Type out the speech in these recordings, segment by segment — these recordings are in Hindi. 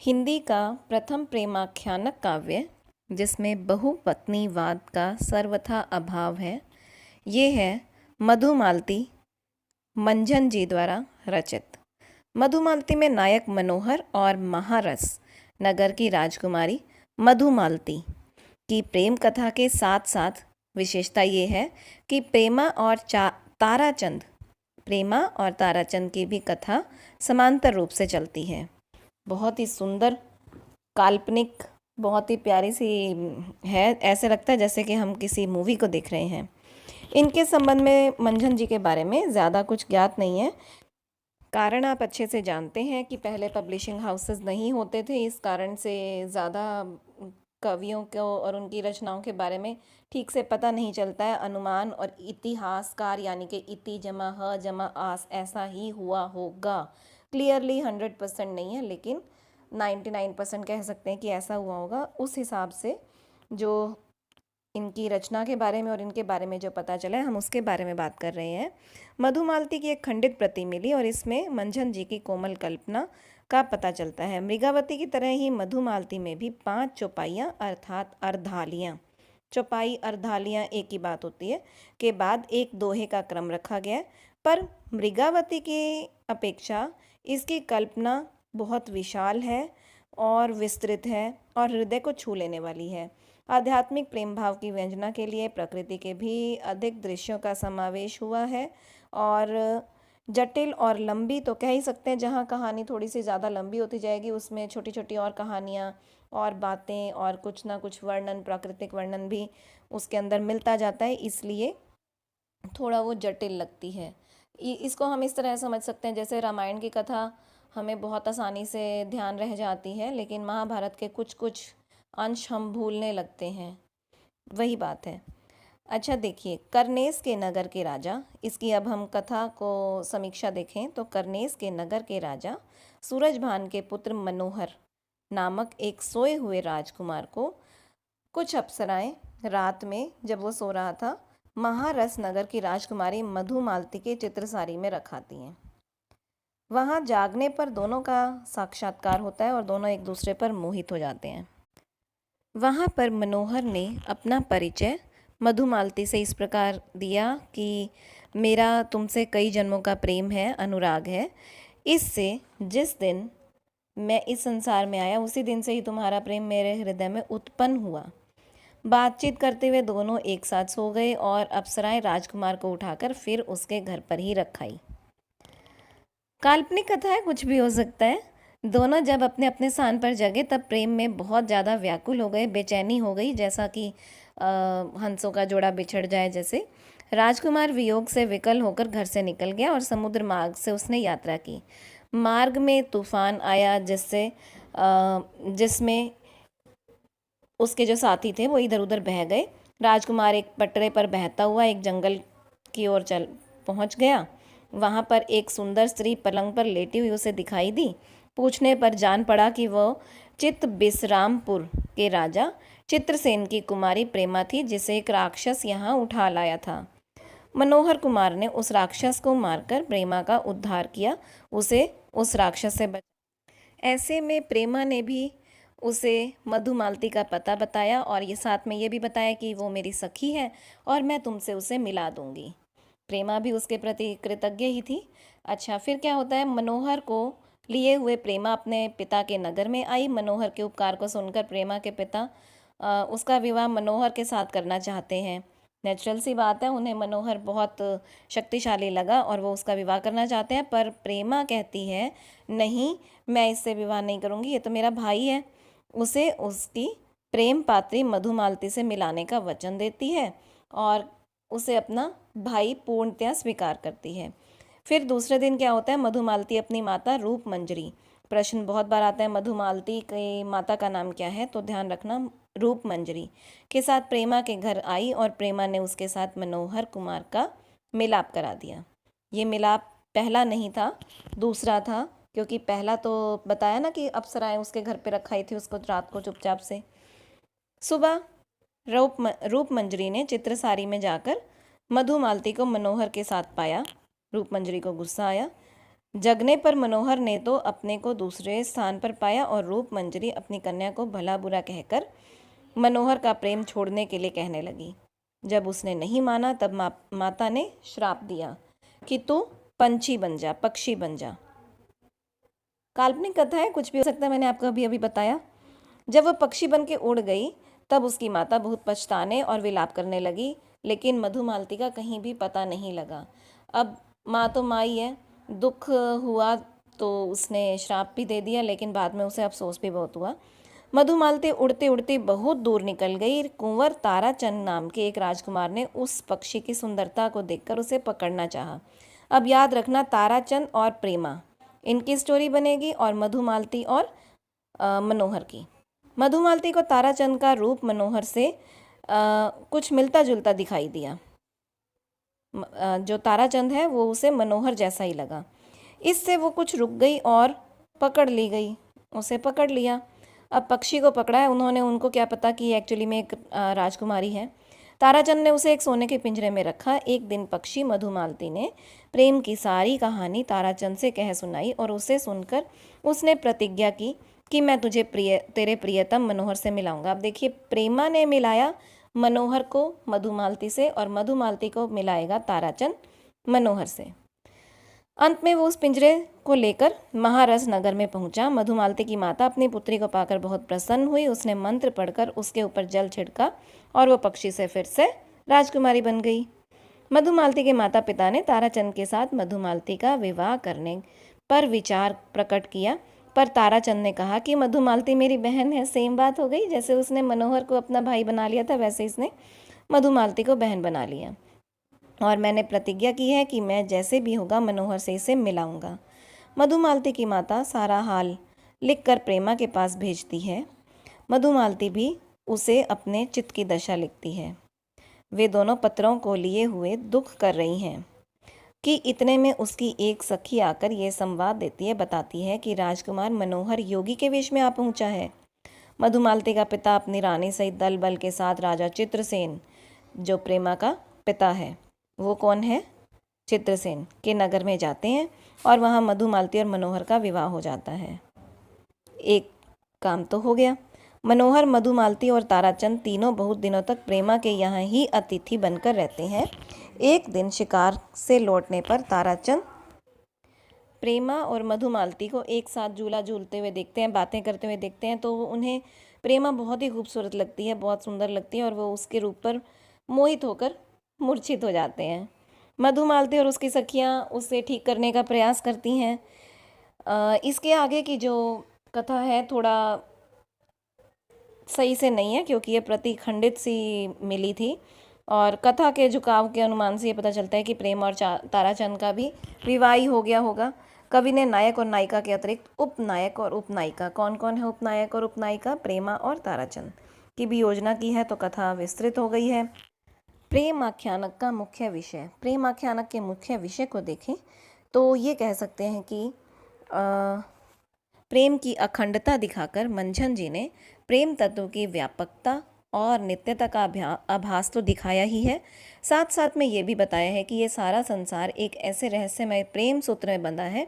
हिंदी का प्रथम प्रेमाख्यानक काव्य जिसमें बहुपत्नीवाद का सर्वथा अभाव है, ये है मधुमालती मंझन जी द्वारा रचित। मधुमालती में नायक मनोहर और महारस नगर की राजकुमारी मधुमालती की प्रेम कथा के साथ साथ विशेषता ये है कि प्रेमा और ताराचंद की भी कथा समांतर रूप से चलती है। बहुत ही सुंदर, काल्पनिक, बहुत ही प्यारी सी है। ऐसे लगता है जैसे कि हम किसी मूवी को देख रहे हैं। इनके संबंध में मंझन जी के बारे में ज़्यादा कुछ ज्ञात नहीं है। कारण आप अच्छे से जानते हैं कि पहले पब्लिशिंग हाउसेस नहीं होते थे, इस कारण से ज़्यादा कवियों को और उनकी रचनाओं के बारे में ठीक से पता नहीं चलता है। अनुमान और इतिहासकार यानी कि इति जमा ह जमा आस ऐसा ही हुआ होगा, क्लियरली 100% नहीं है, लेकिन 99% कह सकते हैं कि ऐसा हुआ होगा। उस हिसाब से जो इनकी रचना के बारे में और इनके बारे में जो पता चला है, हम उसके बारे में बात कर रहे हैं। मधुमालती की एक खंडित प्रति मिली और इसमें मंझन जी की कोमल कल्पना का पता चलता है। मृगावती की तरह ही मधुमालती में भी 5 चौपाइयाँ अर्थात अर्धालियाँ, चौपाई अर्धालियाँ एक ही बात होती है, के बाद एक दोहे का क्रम रखा गया है। पर मृगावती की अपेक्षा इसकी कल्पना बहुत विशाल है और विस्तृत है और हृदय को छू लेने वाली है। आध्यात्मिक प्रेम भाव की व्यंजना के लिए प्रकृति के भी अधिक दृश्यों का समावेश हुआ है और जटिल और लंबी तो कह ही सकते हैं। जहाँ कहानी थोड़ी सी ज़्यादा लंबी होती जाएगी उसमें छोटी छोटी और कहानियाँ और बातें और कुछ ना कुछ वर्णन, प्राकृतिक वर्णन भी उसके अंदर मिलता जाता है, इसलिए थोड़ा वो जटिल लगती है। इसको हम इस तरह समझ सकते हैं जैसे रामायण की कथा हमें बहुत आसानी से ध्यान रह जाती है, लेकिन महाभारत के कुछ कुछ अंश हम भूलने लगते हैं, वही बात है। अच्छा देखिए, करनेस के नगर के राजा, इसकी अब हम कथा को समीक्षा देखें तो करनेस के नगर के राजा सूरजभान के पुत्र मनोहर नामक एक सोए हुए राजकुमार को कुछ अप्सराएं रात में जब वो सो रहा था महारस नगर की राजकुमारी मधुमालती के चित्रसारी में रखाती हैं। वहाँ जागने पर दोनों का साक्षात्कार होता है और दोनों एक दूसरे पर मोहित हो जाते हैं। वहाँ पर मनोहर ने अपना परिचय मधुमालती से इस प्रकार दिया कि मेरा तुमसे कई जन्मों का प्रेम है, अनुराग है। इससे जिस दिन मैं इस संसार में आया उसी दिन से ही तुम्हारा प्रेम मेरे हृदय में उत्पन्न हुआ। बातचीत करते हुए दोनों एक साथ सो गए और अप्सराएं राजकुमार को उठाकर फिर उसके घर पर ही रखाई। काल्पनिक कथा है, कुछ भी हो सकता है। दोनों जब अपने अपने स्थान पर जगे तब प्रेम में बहुत ज़्यादा व्याकुल हो गए, बेचैनी हो गई, जैसा कि हंसों का जोड़ा बिछड़ जाए जैसे। राजकुमार वियोग से विकल होकर घर से निकल गया और समुद्र मार्ग से उसने यात्रा की। मार्ग में तूफान आया जिसमें उसके जो साथी थे वो इधर उधर बह गए। राजकुमार एक पटरे पर बहता हुआ एक जंगल की ओर चल पहुंच गया। वहाँ पर एक सुंदर स्त्री पलंग पर लेटी हुई उसे दिखाई दी। पूछने पर जान पड़ा कि वह चित्त बिसरामपुर के राजा चित्रसेन की कुमारी प्रेमा थी, जिसे एक राक्षस यहाँ उठा लाया था। मनोहर कुमार ने उस राक्षस को मारकर प्रेमा का उद्धार किया, उसे उस राक्षस से बचा। ऐसे में प्रेमा ने भी उसे मधुमालती का पता बताया और ये साथ में ये भी बताया कि वो मेरी सखी है और मैं तुमसे उसे मिला दूंगी। प्रेमा भी उसके प्रति कृतज्ञ ही थी। अच्छा, फिर क्या होता है, मनोहर को लिए हुए प्रेमा अपने पिता के नगर में आई। मनोहर के उपकार को सुनकर प्रेमा के पिता उसका विवाह मनोहर के साथ करना चाहते हैं। नेचुरल सी बात है, उन्हें मनोहर बहुत शक्तिशाली लगा और वो उसका विवाह करना चाहते हैं। पर प्रेमा कहती है नहीं, मैं इससे विवाह नहीं करूँगी, ये तो मेरा भाई है। उसे उसकी प्रेम पात्री मधुमालती से मिलाने का वचन देती है और उसे अपना भाई पूर्णतया स्वीकार करती है। फिर दूसरे दिन क्या होता है, मधुमालती अपनी माता रूपमंजरी, प्रश्न बहुत बार आता है मधुमालती की माता का नाम क्या है, तो ध्यान रखना, रूपमंजरी के साथ प्रेमा के घर आई और प्रेमा ने उसके साथ मनोहर कुमार का मिलाप करा दिया। ये मिलाप पहला नहीं था, दूसरा था, क्योंकि पहला तो बताया ना कि अप्सराएं उसके घर पे रखाई थी उसको रात को चुपचाप से। सुबह रूपमंजरी ने चित्रसारी में जाकर मधुमालती को मनोहर के साथ पाया। रूपमंजरी को गुस्सा आया। जगने पर मनोहर ने तो अपने को दूसरे स्थान पर पाया और रूप मंजरी अपनी कन्या को भला बुरा कहकर मनोहर का प्रेम छोड़ने के लिए कहने लगी। जब उसने नहीं माना तब माता ने श्राप दिया कि तू पंछी बन जा, पक्षी बन जा। काल्पनिक कथा है, कुछ भी हो सकता है, मैंने आपको अभी अभी बताया। जब वह पक्षी बन के उड़ गई तब उसकी माता बहुत पछताने और विलाप करने लगी, लेकिन मधुमालती का कहीं भी पता नहीं लगा। अब माँ तो माँ ही है, दुख हुआ तो उसने श्राप भी दे दिया, लेकिन बाद में उसे अफसोस भी बहुत हुआ। मधुमालती उड़ते उड़ते बहुत दूर निकल गई। कुंवर ताराचंद नाम के एक राजकुमार ने उस पक्षी की सुंदरता को देखकर उसे पकड़ना चाहा। अब याद रखना, ताराचंद और प्रेमा इनकी स्टोरी बनेगी और मधुमालती और मनोहर की। मधुमालती को ताराचंद का रूप मनोहर से कुछ मिलता जुलता दिखाई दिया। जो ताराचंद है वो उसे मनोहर जैसा ही लगा। इससे वो कुछ रुक गई और पकड़ ली गई, उसे पकड़ लिया। अब पक्षी को पकड़ा है उन्होंने, उनको क्या पता कि एक्चुअली में एक राजकुमारी है। ताराचंद ने उसे एक सोने के पिंजरे में रखा। एक दिन पक्षी मधुमालती ने प्रेम की सारी कहानी ताराचंद से कह सुनाई और उसे सुनकर उसने प्रतिज्ञा की कि मैं तुझे तेरे प्रियतम मनोहर से मिलाऊंगा। अब देखिए, प्रेमा ने मिलाया मनोहर को मधुमालती से और मधुमालती को मिलाएगा ताराचंद मनोहर से। अंत में वो उस पिंजरे को लेकर महारस नगर में पहुंचा। मधुमालती की माता अपनी पुत्री को पाकर बहुत प्रसन्न हुई। उसने मंत्र पढ़कर उसके ऊपर जल छिड़का और वो पक्षी से फिर से राजकुमारी बन गई। मधुमालती के माता पिता ने ताराचंद के साथ मधुमालती का विवाह करने पर विचार प्रकट किया, पर ताराचंद ने कहा कि मधुमालती मेरी बहन है। सेम बात हो गई, जैसे उसने मनोहर को अपना भाई बना लिया था वैसे इसने मधुमालती को बहन बना लिया, और मैंने प्रतिज्ञा की है कि मैं जैसे भी होगा मनोहर से इसे मिलाऊंगा। मधुमालती की माता सारा हाल लिखकर प्रेमा के पास भेजती है। मधुमालती भी उसे अपने चित्त की दशा लिखती है। वे दोनों पत्रों को लिए हुए दुख कर रही हैं कि इतने में उसकी एक सखी आकर ये संवाद देती है, बताती है कि राजकुमार मनोहर योगी के वेश में आ पहुंचा है। मधुमालती का पिता अपनी रानी सहित दल बल के साथ राजा चित्रसेन, जो प्रेमा का पिता है, वो कौन है, चित्रसेन के नगर में जाते हैं और वहाँ मधुमालती और मनोहर का विवाह हो जाता है। एक काम तो हो गया। मनोहर, मधुमालती और ताराचंद तीनों बहुत दिनों तक प्रेमा के यहाँ ही अतिथि बनकर रहते हैं। एक दिन शिकार से लौटने पर ताराचंद प्रेमा और मधुमालती को एक साथ झूला झूलते हुए देखते हैं, बातें करते हुए देखते हैं, तो उन्हें प्रेमा बहुत ही खूबसूरत लगती है, बहुत सुंदर लगती है और वो उसके रूप पर मोहित होकर मूर्छित हो जाते हैं। मधुमालती और उसकी सखियाँ उसे ठीक करने का प्रयास करती हैं। इसके आगे की जो कथा है थोड़ा सही से नहीं है, क्योंकि ये प्रतिखंडित सी मिली थी और कथा के झुकाव के अनुमान से ये पता चलता है कि प्रेम और ताराचंद का भी विवाह ही हो गया होगा। कवि ने नायक और नायिका के अतिरिक्त उपनायक और उपनायिका, कौन कौन है उपनायक और उपनायिका, प्रेमा और ताराचंद की भी योजना की है, तो कथा विस्तृत हो गई है। प्रेम आख्यानक का मुख्य विषय, प्रेम आख्यानक के मुख्य विषय को देखें तो ये कह सकते हैं कि प्रेम की अखंडता दिखाकर मंझन जी ने प्रेम तत्व की व्यापकता और नित्यता का आभास तो दिखाया ही है, साथ साथ में ये भी बताया है कि ये सारा संसार एक ऐसे रहस्यमय प्रेम सूत्र में बंधा है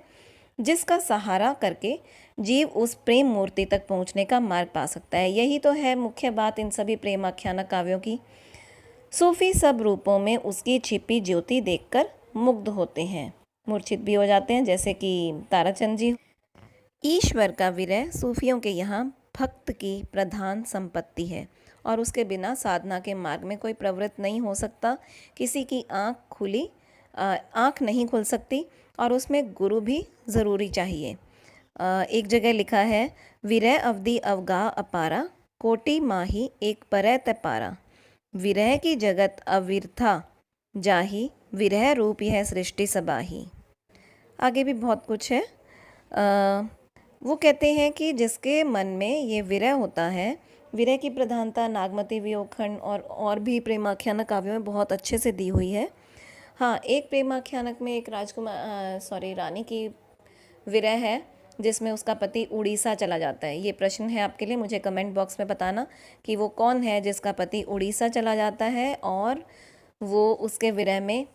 जिसका सहारा करके जीव उस प्रेम मूर्ति तक पहुंचने का मार्ग पा सकता है। यही तो है मुख्य बात इन सभी प्रेम आख्यानक काव्यों की। सूफी सब रूपों में उसकी छिपी ज्योति देखकर मुग्ध होते हैं, मूर्छित भी हो जाते हैं, जैसे कि ताराचंद जी। ईश्वर का विरह सूफियों के यहाँ भक्त की प्रधान संपत्ति है और उसके बिना साधना के मार्ग में कोई प्रवृत्त नहीं हो सकता। किसी की आँख नहीं खुल सकती और उसमें गुरु भी ज़रूरी चाहिए। एक जगह लिखा है, विरह अवधि अवगाह अपारा, कोटि माही एक परय तपारा, विरह की जगत अविरथा जाही, विरह रूप यह सृष्टि सबाही। आगे भी बहुत कुछ है। वो कहते हैं कि जिसके मन में ये विरह होता है, विरह की प्रधानता नागमती, वियोगखंड और भी प्रेमाख्यानक काव्यों में बहुत अच्छे से दी हुई है। हाँ, एक प्रेमाख्यानक में एक रानी की विरह है जिसमें उसका पति उड़ीसा चला जाता है। ये प्रश्न है आपके लिए, मुझे कमेंट बॉक्स में बताना कि वो कौन है जिसका पति उड़ीसा चला जाता है और वो उसके विरह में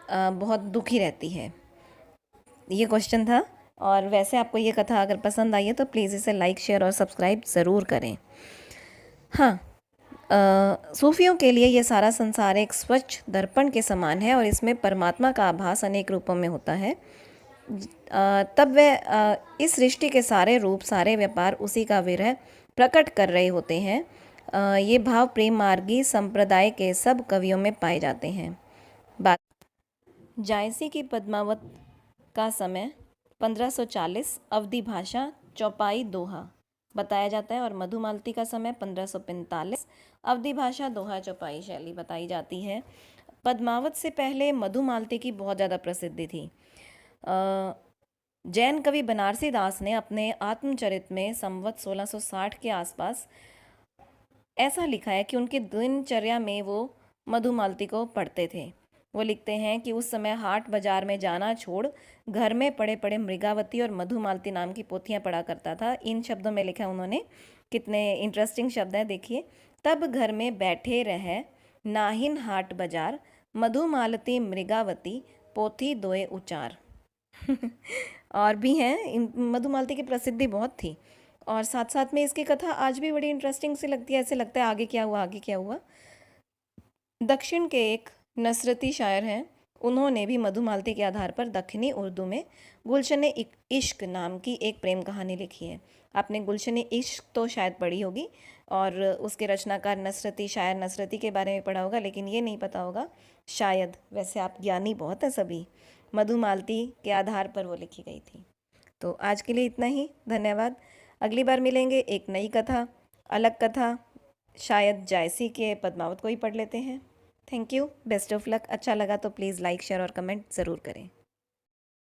बहुत दुखी रहती है। ये क्वेश्चन था। और वैसे आपको ये कथा अगर पसंद आई है तो प्लीज़ इसे लाइक, शेयर और सब्सक्राइब ज़रूर करें। हाँ, सूफियों के लिए ये सारा संसार एक स्वच्छ दर्पण के समान है और इसमें परमात्मा का आभास अनेक रूपों में होता है। तब वे इस सृष्टि के सारे रूप, सारे व्यापार उसी का विरह प्रकट कर रहे होते हैं। ये भाव प्रेम मार्गी संप्रदाय के सब कवियों में पाए जाते हैं। बात जायसी की पद्मावत का समय 1540, अवधि भाषा चौपाई दोहा बताया जाता है, और मधुमालती का समय 1545, अवधि भाषा दोहा चौपाई शैली बताई जाती है। पद्मावत से पहले मधुमालती की बहुत ज़्यादा प्रसिद्धि थी। जैन कवि बनारसी दास ने अपने आत्मचरित में संवत 1660 के आसपास ऐसा लिखा है कि उनकी दिनचर्या में वो मधुमालती को पढ़ते थे। वो लिखते हैं कि उस समय हाट बाजार में जाना छोड़ घर में पड़े पड़े मृगावती और मधुमालती नाम की पोथियां पढ़ा करता था। इन शब्दों में लिखा उन्होंने, कितने इंटरेस्टिंग शब्द हैं, देखिए। तब घर में बैठे रहे, नाहिन हाट बाजार, मधुमालती मृगावती, पोथी दोए उचार। और भी हैं, मधुमालती की प्रसिद्धि बहुत थी। और साथ साथ में इसकी कथा आज भी बड़ी इंटरेस्टिंग सी लगती है। ऐसे लगता है आगे क्या हुआ, आगे क्या हुआ। दक्षिण के एक नसरती शायर हैं, उन्होंने भी मधुमालती के आधार पर दक्षिणी उर्दू में गुलशन इश्क नाम की एक प्रेम कहानी लिखी है। आपने गुलशन इश्क तो शायद पढ़ी होगी, और उसके रचनाकार नसरती शायर नसरती के बारे में पढ़ा होगा, लेकिन ये नहीं पता होगा शायद। वैसे आप ज्ञानी बहुत हैं सभी। मधुमालती के आधार पर वो लिखी गई थी। तो आज के लिए इतना ही, धन्यवाद। अगली बार मिलेंगे एक नई कथा, अलग कथा, शायद जायसी के पद्मावत को ही पढ़ लेते हैं। Thank you, best of luck. अच्छा लगा तो प्लीज़ लाइक, शेयर और कमेंट ज़रूर करें।